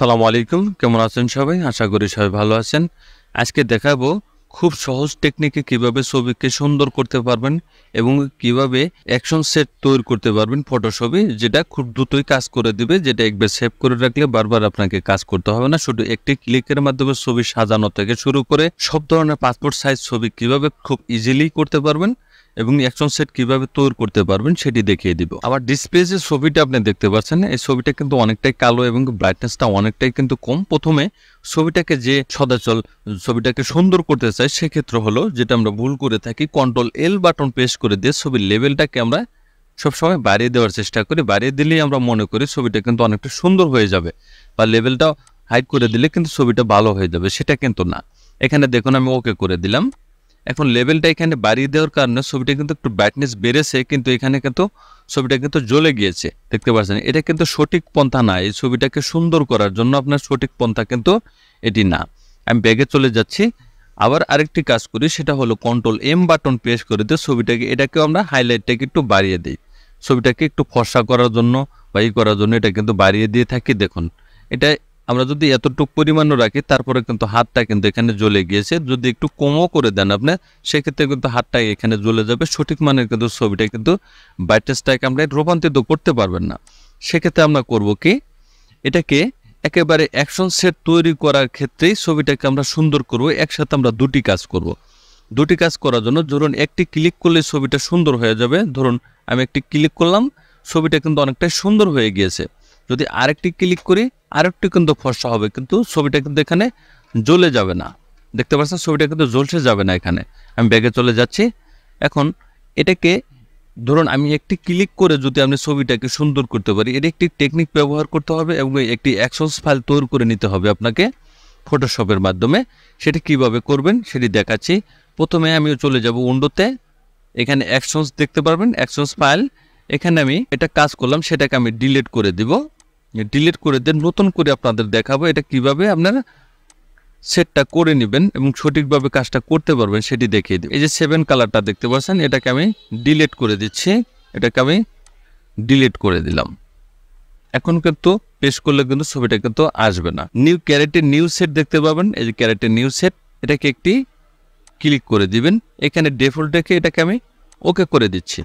আসসালামু আলাইকুম, কেমন আছেন সবাই? আশা করি সবাই ভালো আছেন। আজকে দেখাবো খুব সহজ টেকনিকে কিভাবে ছবিকে সুন্দর করতে পারবেন এবং কিভাবে অ্যাকশন সেট তৈরি করতে পারবেন ফটোশপে, যেটা খুব দ্রুতই কাজ করে দিবে, যেটা একবার সেভ করে রাখলে বারবার আপনাকে কাজ করতে হবে না। শুধু একটি ক্লিকের মাধ্যমে ছবি সাজানো থেকে শুরু করে সব ধরনের পাসপোর্ট সাইজ ছবি কিভাবে খুব ইজিলি করতে পারবেন এবং অ্যাকশন সেট কিভাবে তৈরি করতে পারবেন সেটি দেখিয়ে দিব। আমার ডিসপ্লে যে ছবিটা আপনি দেখতে পাচ্ছেন, এই ছবিটা কিন্তু অনেকটাই কালো এবং ব্রাইটনেসটা অনেকটাই কিন্তু কম। প্রথমে ছবিটাকে যে সদাচল ছবিটাকে সুন্দর করতে চাই, সেক্ষেত্রে হলো যেটা আমরা ভুল করে থাকি, কন্ট্রোল-L বাটন প্রেস করে দিয়ে ছবির লেভেলটাকে আমরা সবসময় বাড়িয়ে দেওয়ার চেষ্টা করি। বাড়িয়ে দিলেই আমরা মনে করি ছবিটা কিন্তু অনেকটা সুন্দর হয়ে যাবে, বা লেভেলটা হাইড করে দিলে কিন্তু ছবিটা ভালো হয়ে যাবে, সেটা কিন্তু না। এখানে দেখুন আমি ওকে করে দিলাম। এখন লেভেলটা এখানে বাড়িয়ে দেওয়ার কারণে ছবিটা কিন্তু একটু ব্রাইটনেস বেড়েছে, কিন্তু এখানে কিন্তু ছবিটা কিন্তু জ্বলে গিয়েছে, দেখতে পাচ্ছেন। এটা কিন্তু সঠিক পন্থা না। এই ছবিটাকে সুন্দর করার জন্য আপনার সঠিক পন্থা কিন্তু এটি না। আমি ব্যাগে চলে যাচ্ছি, আবার আরেকটি কাজ করি, সেটা হলো কন্ট্রোল-M বাটন প্রেস করে দিয়ে ছবিটাকে এটাকেও আমরা হাইলাইটটাকে একটু বাড়িয়ে দিই, ছবিটাকে একটু ফর্সা করার জন্য বা করার জন্য এটা কিন্তু বাড়িয়ে দিয়ে থাকি। দেখুন, এটা আমরা যদি এতটুকু পরিমাণও রাখি, তারপরে কিন্তু হাতটা কিন্তু এখানে জ্বলে গিয়েছে। যদি একটু কমও করে দেন আপনি, সেক্ষেত্রে কিন্তু হাতটা এখানে জ্বলে যাবে। সঠিক মানের কিন্তু ছবিটা কিন্তু ব্রাইটনেসটাকে আমরা রূপান্তরিত করতে পারবেন না। সেক্ষেত্রে আমরা করব কি, এটাকে একেবারে অ্যাকশন সেট তৈরি করার ক্ষেত্রেই ছবিটাকে আমরা সুন্দর করব। একসাথে আমরা দুটি কাজ করব। দুটি কাজ করার জন্য ধরুন একটি ক্লিক করলে ছবিটা সুন্দর হয়ে যাবে। ধরুন আমি একটি ক্লিক করলাম, ছবিটা কিন্তু অনেকটাই সুন্দর হয়ে গিয়েছে। যদি আরেকটি ক্লিক করি, আরেকটি কিন্তু ফর্সা হবে, কিন্তু ছবিটা কিন্তু এখানে জ্বলে যাবে না। দেখতে পাচ্ছেন, ছবিটা কিন্তু জ্বলসে যাবে না। এখানে আমি ব্যাগে চলে যাচ্ছি। এখন এটাকে ধরুন আমি একটি ক্লিক করে যদি আপনি ছবিটাকে সুন্দর করতে পারি, এর একটি টেকনিক ব্যবহার করতে হবে এবং একটি অ্যাকশনস ফাইল তৈরি করে নিতে হবে আপনাকে ফটোশপের মাধ্যমে। সেটি কিভাবে করবেন সেটি দেখাচ্ছি। প্রথমে আমি চলে যাব উইন্ডোতে, এখানে অ্যাকশনস দেখতে পারবেন, অ্যাকশনস ফাইল। এখানে আমি এটা কাজ করলাম, সেটাকে আমি ডিলিট করে দিব। ডিলিট করে দেন, নতুন করে আপনাদের দেখাবো এটা কিভাবে আপনারা সেটটা করে নেবেন এবং সঠিকভাবে কাজটা করতে পারবেন সেটি দেখিয়ে দিই। এই যে 7 কালারটা দেখতে পাচ্ছেন, এটাকে আমি ডিলিট করে দিচ্ছি। এটাকে আমি ডিলিট করে দিলাম। এখন কিন্তু পেস্ট করলে কিন্তু ছবিটা কিন্তু আসবে না। নিউ ক্যারেক্টার নিউ সেট দেখতে পাবেন, এই যে ক্যারেক্টার নিউ সেট, এটাকে একটি ক্লিক করে দিবেন। এখানে ডিফল্ট রেখে এটাকে আমি ওকে করে দিচ্ছি।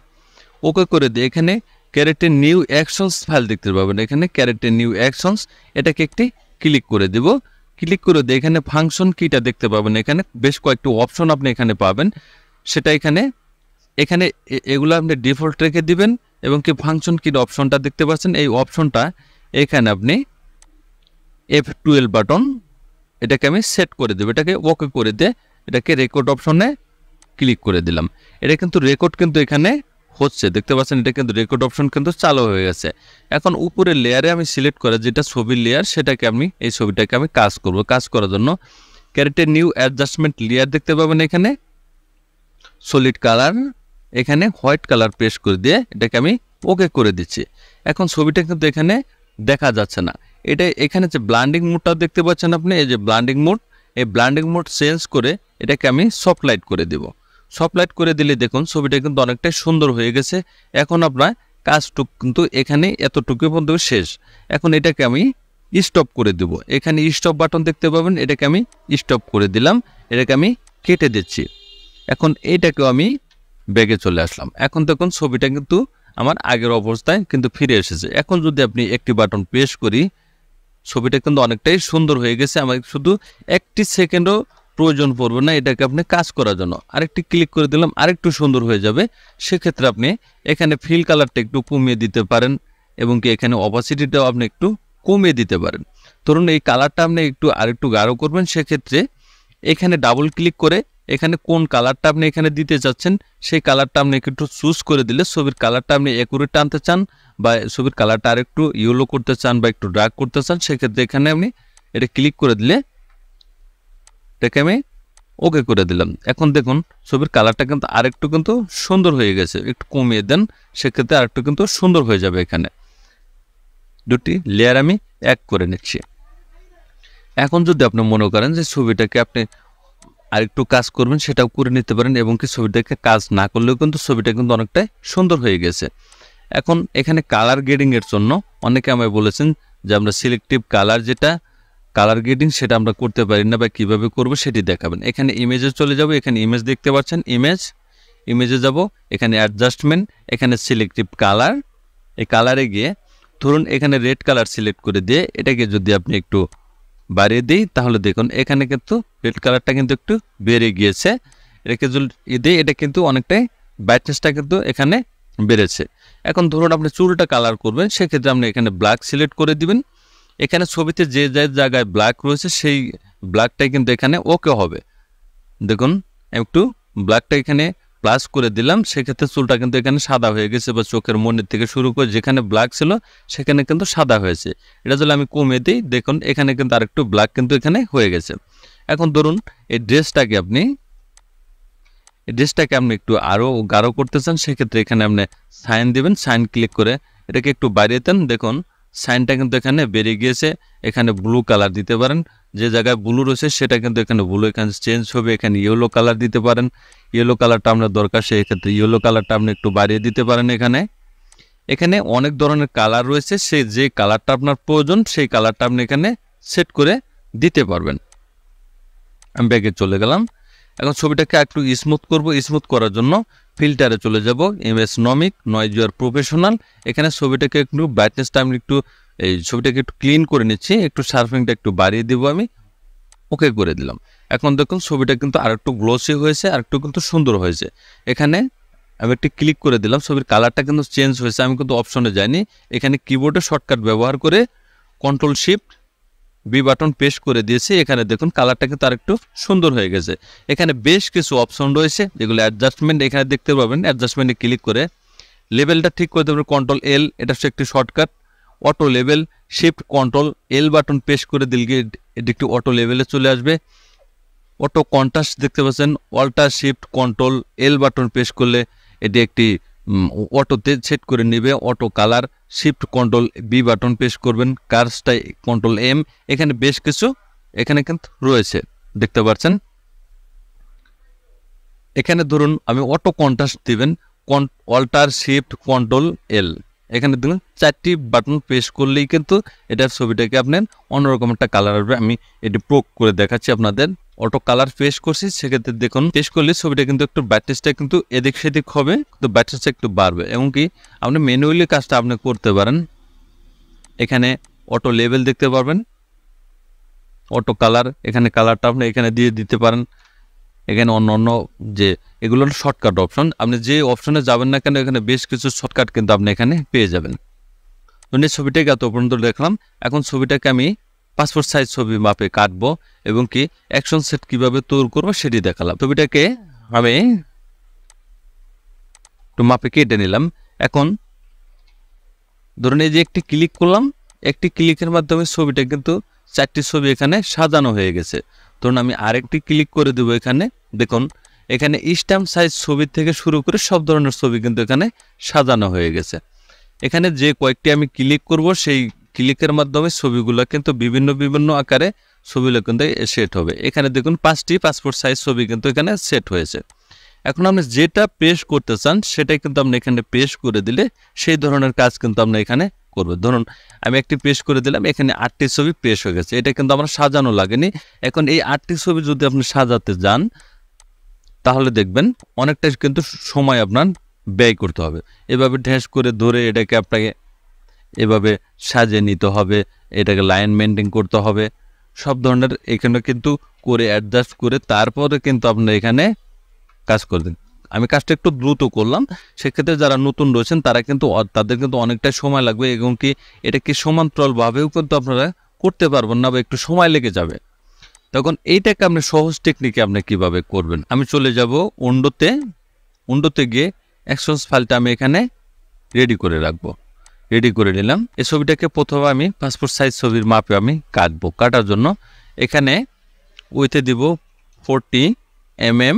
ওকে করে দিয়ে এখানে ক্যারেক্টার নিউ অ্যাকশনস ফাইল দেখতে পাবেন, এখানে ক্যারেক্টার নিউ অ্যাকশনস, এটাকে একটি ক্লিক করে দিব। ক্লিক করে দিয়ে এখানে ফাংশন কিটা দেখতে পাবেন, এখানে বেশ কয়েকটি অপশন আপনি এখানে পাবেন। সেটা এখানে এগুলো আপনি ডিফল্ট রেখে দিবেন এবং কি ফাংশন কির অপশনটা দেখতে পাচ্ছেন, এই অপশনটা এখানে আপনি F12 বাটন, এটাকে আমি সেট করে দেব। এটাকে ওকে করে দিয়ে এটাকে রেকর্ড অপশনে ক্লিক করে দিলাম। এটা কিন্তু রেকর্ড কিন্তু এখানে হচ্ছে, দেখতে পাচ্ছেন, এটা কিন্তু রেকর্ড অপশন কিন্তু চালু হয়ে গেছে। এখন উপরের লেয়ারে আমি সিলেক্ট করে যেটা ছবির লেয়ার, সেটাকে আমি এই ছবিটাকে আমি কাজ করব। কাজ করার জন্য ক্যারেক্টার নিউ অ্যাডজাস্টমেন্ট লেয়ার দেখতে পাবেন, এখানে সলিড কালার, এখানে হোয়াইট কালার পেস্ট করে দিয়ে এটাকে আমি ওকে করে দিচ্ছি। এখন ছবিটা কিন্তু এখানে দেখা যাচ্ছে না। এটা এখানে যে ব্লান্ডিং মোডটা দেখতে পাচ্ছেন আপনি, এই যে ব্লান্ডিং মোড, এই ব্লান্ডিং মোড চেঞ্জ করে এটাকে আমি সফট লাইট করে দেব। সফট লাইট করে দিলে দেখুন ছবিটা কিন্তু অনেকটাই সুন্দর হয়ে গেছে। এখন আপনার কাজটুক কিন্তু এখানে এতটুকু পর্যন্ত শেষ। এখন এটাকে আমি স্টপ করে দেব। এখানে স্টপ বাটন দেখতে পাবেন, এটাকে আমি স্টপ করে দিলাম। এটাকে আমি কেটে দিচ্ছি। এখন এইটাকেও আমি ব্যাগে চলে আসলাম। এখন দেখুন ছবিটা কিন্তু আমার আগের অবস্থায় কিন্তু ফিরে এসেছে। এখন যদি আপনি একটি বাটন প্রেস করি, ছবিটা কিন্তু অনেকটাই সুন্দর হয়ে গেছে। আমার শুধু একটি সেকেন্ডও প্রয়োজন পড়বে না এটাকে আপনি কাজ করার জন্য। আরেকটি ক্লিক করে দিলাম, আরেকটু সুন্দর হয়ে যাবে। সেক্ষেত্রে আপনি এখানে ফিল কালারটা একটু কমিয়ে দিতে পারেন এবং কি এখানে অপাসিটিটাও আপনি একটু কমিয়ে দিতে পারেন। ধরুন এই কালারটা আপনি আরেকটু গাঢ় করবেন, সেক্ষেত্রে এখানে ডাবল ক্লিক করে এখানে কোন কালারটা আপনি এখানে দিতে চাচ্ছেন সেই কালারটা আপনি একটু চুজ করে দিলে, ছবির কালারটা আপনি একুরেট টানতে চান বা ছবির কালারটা আরেকটু ইয়েলো করতে চান বা একটু ডার্ক করতে চান, সেক্ষেত্রে এখানে আপনি এটা ক্লিক করে দিলে এটাকে আমি ওকে করে দিলাম। এখন দেখুন ছবির কালারটা কিন্তু আরেকটু কিন্তু সুন্দর হয়ে গেছে। একটু কমিয়ে দেন, সেক্ষেত্রে আরেকটু কিন্তু সুন্দর হয়ে যাবে। এখানে দুটি লেয়ার আমি এক করে নিচ্ছি। এখন যদি আপনি মনে করেন যে ছবিটাকে আপনি আরেকটু কাজ করবেন, সেটাও করে নিতে পারেন এবং কি ছবিটাকে কাজ না করলেও কিন্তু ছবিটা কিন্তু অনেকটাই সুন্দর হয়ে গেছে। এখন এখানে কালার গ্রেডিং এর জন্য অনেকে আমায় বলেছেন যে আমরা সিলেক্টিভ কালার যেটা কালার গ্রেডিং সেটা আমরা করতে পারি না, বা কীভাবে করব সেটি দেখাবেন। এখানে ইমেজে চলে যাব, এখানে ইমেজ দেখতে পাচ্ছেন, ইমেজে যাব, এখানে অ্যাডজাস্টমেন্ট, এখানে সিলেক্টিভ কালার, এই কালারে গিয়ে ধরুন এখানে রেড কালার সিলেক্ট করে দিয়ে এটাকে যদি আপনি একটু বাড়িয়ে দিই, তাহলে দেখুন এখানে কিন্তু রেড কালারটা কিন্তু একটু বেড়ে গিয়েছে। এটাকে যদি দিই, এটা কিন্তু অনেকটাই ব্রাইটনেসটা কিন্তু এখানে বেড়েছে। এখন ধরুন আপনি চুলটা কালার করবেন, সেক্ষেত্রে আপনি এখানে ব্ল্যাক সিলেক্ট করে দিবেন। এখানে ছবিতে যে জায়গায় ব্ল্যাক রয়েছে সেই ব্ল্যাকটাই কিন্তু এখানে ওকে হবে। দেখুন একটু ব্ল্যাকটা এখানে প্লাস করে দিলাম, সেক্ষেত্রে চুলটা কিন্তু এখানে সাদা হয়ে গেছে, বা চোখের মনের থেকে শুরু করে যেখানে ব্ল্যাক ছিল সেখানে কিন্তু সাদা হয়েছে। এটা যদি আমি কমে দিই, দেখুন এখানে কিন্তু আরেকটু ব্ল্যাক কিন্তু এখানে হয়ে গেছে। এখন ধরুন এই ড্রেসটাকে আপনি একটু আরও গাঢ় করতে চান, সেক্ষেত্রে এখানে আপনি সাইন দিবেন, সাইন ক্লিক করে এটাকে একটু বাড়িয়ে দেন। দেখুন সাইনটা কিন্তু এখানে বেরিয়ে গিয়েছে। এখানে ব্লু কালার দিতে পারেন, যে জায়গায় ব্লু রয়েছে সেটা কিন্তু এখানে ব্লু এখানে চেঞ্জ হবে। এখানে ইয়েলো কালার দিতে পারেন, ইয়েলো কালারটা আপনার দরকার, সেই ক্ষেত্রে ইয়েলো কালারটা আপনি একটু বাড়িয়ে দিতে পারেন। এখানে অনেক ধরনের কালার রয়েছে, সেই যে কালারটা আপনার প্রয়োজন সেই কালারটা আপনি এখানে সেট করে দিতে পারবেন। আমি ব্যাগে চলে গেলাম। এখন ছবিটাকে একটু স্মুথ করব। স্মুথ করার জন্য ফিল্টারে চলে যাব, এমএস নমিক, নয়েজ ইউর প্রফেশনাল। এখানে ছবিটাকে একটু ব্রাইটনেসটা আমি এই ছবিটাকে একটু ক্লিন করে নিচ্ছি, একটু শার্পনিংটা একটু বাড়িয়ে দেব, আমি ওকে করে দিলাম। এখন দেখুন ছবিটা কিন্তু আরেকটু গ্লোসি হয়েছে, আরেকটু কিন্তু সুন্দর হয়েছে। এখানে আমি একটু ক্লিক করে দিলাম, ছবির কালারটা কিন্তু চেঞ্জ হয়েছে। আমি কিন্তু অপশনে যাইনি, এখানে কিবোর্ডে শর্টকাট ব্যবহার করে control shift B button press করে দিয়েছি। এখানে দেখুন কালারটা কিন্তু আরেকটু সুন্দর হয়ে গেছে। এখানে বেশ কিছু অপশন রয়েছে যেগুলো অ্যাডজাস্টমেন্ট, এখানে দেখতে পাবেন। অ্যাডজাস্টমেন্টে ক্লিক করে লেভেলটা ঠিক করে দেবেন, কন্ট্রোল এল, এটা হচ্ছে একটি shortcut. Auto level, shift control L button press করে দিলে এটি একটু অটো লেভেলে চলে আসবে। অটো কন্ট্রাস্ট দেখতে পাচ্ছেন, alt shift control L button press করলে এটি একটি অটোতে সেট করে নেবে। Auto colour, shift control B button press করবেন, কার্সটাই কন্ট্রোল এম। এখানে বেশ কিছু এখানে কিন্তু রয়েছে দেখতে পাচ্ছেন। এখানে ধরুন আমি অটো কন্ট্রাস্ট দিবেন, অল্টার শিফট কন্ট্রোল এল, এখানে দেখুন 4টি বাটন প্রেস করলেই কিন্তু এটার ছবিটাকে আপনার অন্যরকম একটা কালার আসবে। আমি এটি প্রয়োগ করে দেখাচ্ছি আপনাদের। অটো কালার প্রেস করছি, সেক্ষেত্রে দেখুন প্রেস করলে ছবিটা কিন্তু একটু ব্রাইটনেসটা কিন্তু এদিক সেদিক হবে, কিন্তু ব্রাইটনেসটা একটু বাড়বে। এমনকি আপনি ম্যানুয়ালি কাজটা আপনি করতে পারেন। এখানে অটো লেভেল দেখতে পারবেন, অটো কালার, এখানে কালারটা আপনি এখানে দিয়ে দিতে পারেন। এখানে অন্য যে এগুলো শর্টকাট অপশন, আপনি যে অপশনে যাবেন না কেন এখানে বেশ কিছু শর্টকাট কিন্তু আপনি এখানে পেয়ে যাবেন। ধরুন ছবিটাকে এত পর্যন্ত দেখলাম। এখন ছবিটাকে আমি পাসপোর্ট সাইজ ছবি মাপে কাটবো এবং কি অ্যাকশন সেট কিভাবে তৈরি করবো সেটি দেখালাম। ছবিটাকে আমি একটু মাপে কেটে নিলাম। এখন ধরুন এই যে একটি ক্লিক করলাম, একটি ক্লিকের মাধ্যমে ছবিটা কিন্তু 4টি ছবি এখানে সাজানো হয়ে গেছে। ধরুন আমি আরেকটি ক্লিক করে দেবো, এখানে দেখুন এখানে স্ট্যাম্প সাইজ ছবি থেকে শুরু করে সব ধরনের ছবি কিন্তু এখানে সাজানো হয়ে গেছে। এখানে যে কয়েকটি আমি ক্লিক করব সেই ক্লিকের মাধ্যমে ছবিগুলো কিন্তু বিভিন্ন আকারে ছবিগুলো কিন্তু সেট হবে। এখানে দেখুন 5টি পাসপোর্ট সাইজ ছবি কিন্তু এখানে সেট হয়েছে। এখন আপনি যেটা পেশ করতে চান সেটাই কিন্তু আপনি এখানে পেশ করে দিলে সেই ধরনের কাজ কিন্তু আপনি এখানে করবেন। ধরুন আমি একটি পেশ করে দিলাম, এখানে 8টি ছবি পেশ হয়ে গেছে। এটা কিন্তু আমার সাজানো লাগেনি। এখন এই 8টি ছবি যদি আপনি সাজাতে যান তাহলে দেখবেন অনেকটা কিন্তু সময় আপনার ব্যয় করতে হবে। এভাবে ঢেস করে ধরে এটাকে আপনাকে এভাবে সাজিয়ে নিতে হবে, এটাকে লাইন মেনটেন করতে হবে, সব ধরনের এখানে কিন্তু করে অ্যাডজাস্ট করে তারপরে কিন্তু আপনি এখানে কাজ করবেন। আমি কাজটা একটু দ্রুত করলাম, সেক্ষেত্রে যারা নতুন রয়েছেন তাদের কিন্তু অনেকটাই সময় লাগবে এবং কি এটা কি সমান্তরালভাবেও কিন্তু আপনারা করতে পারবেন না, বা একটু সময় লেগে যাবে। তখন এইটাকে আপনি সহজ টেকনিকে আপনি কিভাবে করবেন, আমি চলে যাব উইন্ডোতে গিয়ে অ্যাকশনস ফাইলটা আমি এখানে রেডি করে রাখবো। রেডি করে নিলাম। এই ছবিটাকে প্রথমে আমি পাসপোর্ট সাইজ ছবির মাপে আমি কাটবো। কাটার জন্য এখানে উইথে দিব 40 mm,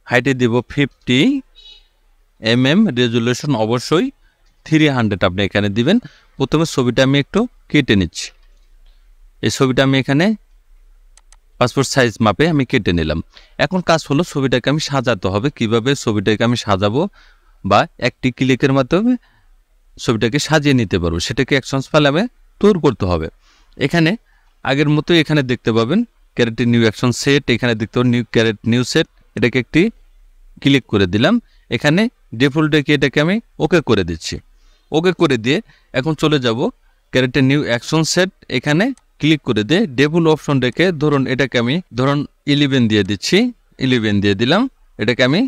হাইটে দিব 50 mm, রেজুলেশন অবশ্যই 300 আপনি এখানে দিবেন। প্রথমে ছবিটা আমি একটু কেটে নিচ্ছি। এই ছবিটা আমি এখানে পাসপোর্ট সাইজ মাপে আমি কেটে নিলাম। এখন কাজ হলো ছবিটাকে আমি সাজাতে হবে। কিভাবে ছবিটাকে আমি সাজাবো বা একটি ক্লিকের মাধ্যমে ছবিটাকে সাজিয়ে নিতে পারবো সেটাকে অ্যাকশনস ফাইলে আমি তৈরি করতে হবে। এখানে আগের মতো এখানে দেখতে পাবেন ক্যারেটের নিউ অ্যাকশন সেট, এখানে দেখতে পাবেন নিউ ক্যারেট নিউ সেট, এটাকে একটি ক্লিক করে দিলাম। এখানে ডিফল্ট রেখে এটাকে আমি ওকে করে দিচ্ছি। ওকে করে দিয়ে এখন চলে যাব ক্যারেটের নিউ অ্যাকশন সেট, এখানে ক্লিক করে দিয়ে ডিফল্ট অপশন রেখে ধরুন এটাকে আমি 11 দিয়ে দিচ্ছি, 11 দিয়ে দিলাম। এটাকে আমি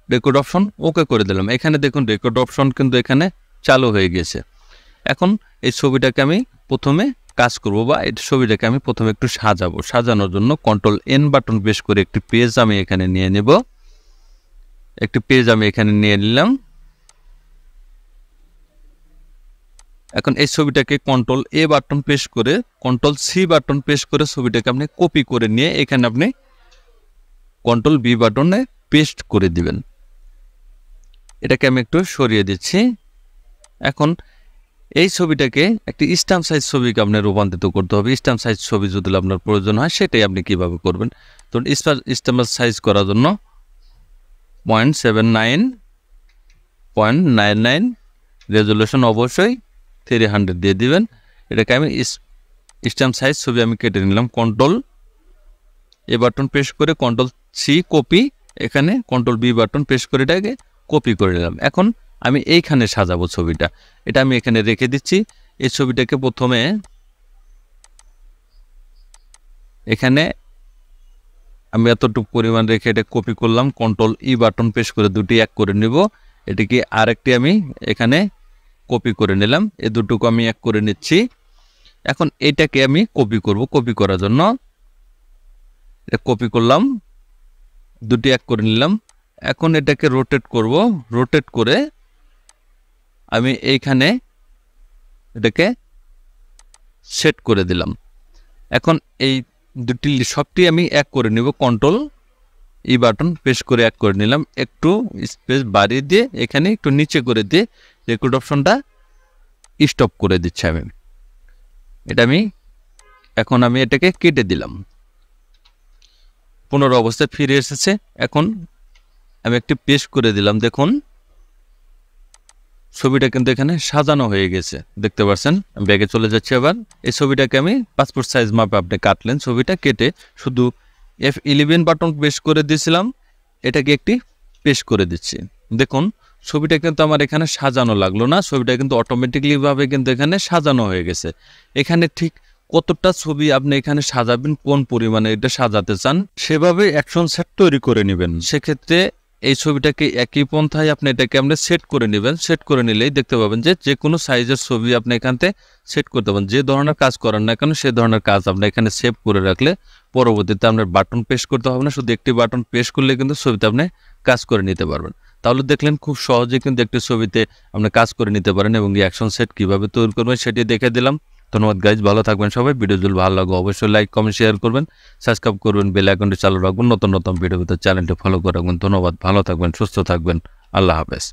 রেকর্ড অপশন ওকে করে দিলাম। এখানে দেখুন রেকর্ড অপশন কিন্তু এখানে চালু হয়ে গেছে। এখন এই ছবিটাকে আমি প্রথমে কাজ করব বা এই ছবিটাকে আমি প্রথমে একটু সাজাবো। সাজানোর জন্য কন্ট্রোল এন বাটন প্রেস করে একটি পেজ আমি এখানে নিয়ে নেব। একটি পেজ আমি এখানে নিয়ে নিলাম। এখন এই ছবিটাকে কন্ট্রোল এ বাটন প্রেস করে কন্ট্রোল সি বাটন প্রেস করে ছবিটাকে আপনি কপি করে নিয়ে এখানে আপনি কন্ট্রোল বি বাটনে পেস্ট করে দিবেন। এটাকে আমি একটু সরিয়ে দিচ্ছি। এখন এই ছবিটাকে একটি স্ট্যাম্প সাইজ ছবিকে আপনার রূপান্তরিত করতে হবে। স্ট্যাম্প সাইজ ছবি যদি আপনার প্রয়োজন হয় সেটাই আপনি কিভাবে করবেন। তো স্ট্যাম্প সাইজ করার জন্য 0.79.99 রেজুলেশন অবশ্যই 300 দিয়ে দিবেন। এটাকে আমি স্ট্যাম্প সাইজ ছবি আমি কেটে নিলাম। কন্ট্রোল এ বাটন প্রেস করে কন্ট্রোল সি কপি, এখানে কন্ট্রোল বি বাটন প্রেস করে এটাকে কপি করে নিলাম। এখন আমি এইখানে সাজাবো ছবিটা, এটা আমি এখানে রেখে দিচ্ছি। এই ছবিটাকে প্রথমে এখানে আমি এতটুকু পরিমাণ রেখে এটা কপি করলাম। কন্ট্রোল ই বাটন প্রেস করে দুটি এক করে নিব। এটিকে আরেকটি আমি এখানে কপি করে নিলাম। এই দুটোকে আমি এক করে নিচ্ছি। এখন এইটাকে আমি কপি করব। কপি করার জন্য এটা কপি করলাম, দুটি এক করে নিলাম। এখন এটাকে রোটেট করব। রোটেট করে আমি এইখানে এটাকে সেট করে দিলাম। এখন এই দুটি সবটি আমি এক করে নিব। কন্ট্রোল ই বাটন প্রেস করে এক করে নিলাম। একটু স্পেস বাড়িয়ে দিয়ে এখানে একটু নিচে করে দিয়ে রেকর্ড অপশনটা স্টপ করে দিচ্ছি আমি। এটা আমি এখন আমি এটাকে কেটে দিলাম। পুনর অবস্থায় ফিরে এসেছে। এখন আমি একটি পেস্ট করে দিলাম। দেখুন ছবিটা কিন্তু এখানে সাজানো হয়ে গেছে, দেখতে পাচ্ছেন। ব্যাগে চলে যাচ্ছে। আবার এই ছবিটাকে আমি পাসপোর্ট সাইজ মাপে আপনি কাটলেন। ছবিটা কেটে শুধু F11 বাটন প্রেস করে দিয়েছিলাম, এটাকে একটি পেস্ট করে দিচ্ছি। দেখুন ছবিটা কিন্তু আমার এখানে সাজানো লাগলো না, ছবিটা কিন্তু অটোমেটিকলি ভাবে কিন্তু এখানে সাজানো হয়ে গেছে। এখানে ঠিক কতটা ছবি আপনি এখানে সাজাবেন, কোন পরিমাণে এটা সাজাতে চান সেভাবে অ্যাকশন সেট তৈরি করে নেবেন। সেক্ষেত্রে এই ছবিটাকে একই পন্থায় আপনি এটাকে আপনি সেট করে নেবেন। সেট করে নিলেই দেখতে পাবেন যে কোনো সাইজের ছবি আপনি এখানতে সেট করতে পারেন। যে ধরনের কাজ করেন না কেন সে ধরনের কাজ আপনি এখানে সেভ করে রাখলে পরবর্তীতে আপনার বাটন প্রেস করতে হবে না, শুধু একটি বাটন প্রেস করলে কিন্তু ছবিতে আপনি কাজ করে নিতে পারবেন। তাহলে দেখলেন খুব সহজে কিন্তু একটি ছবিতে আপনি কাজ করে নিতে পারেন এবং অ্যাকশন সেট কীভাবে তৈরি করবেন সেটি দেখে দিলাম। ধন্যবাদ গাইজ, ভালো থাকবেন সবাই। ভিডিও যদি ভালো লাগে অবশ্যই লাইক কমেন্ট শেয়ার করবেন, সাবস্ক্রাইব করবেন, বেল আইকনটি চালু রাখবেন, নতুন নতুন ভিডিও চ্যানেলটি ফলো করে রাখবেন। ধন্যবাদ, ভালো থাকবেন, সুস্থ থাকবেন, আল্লাহ হাফেজ।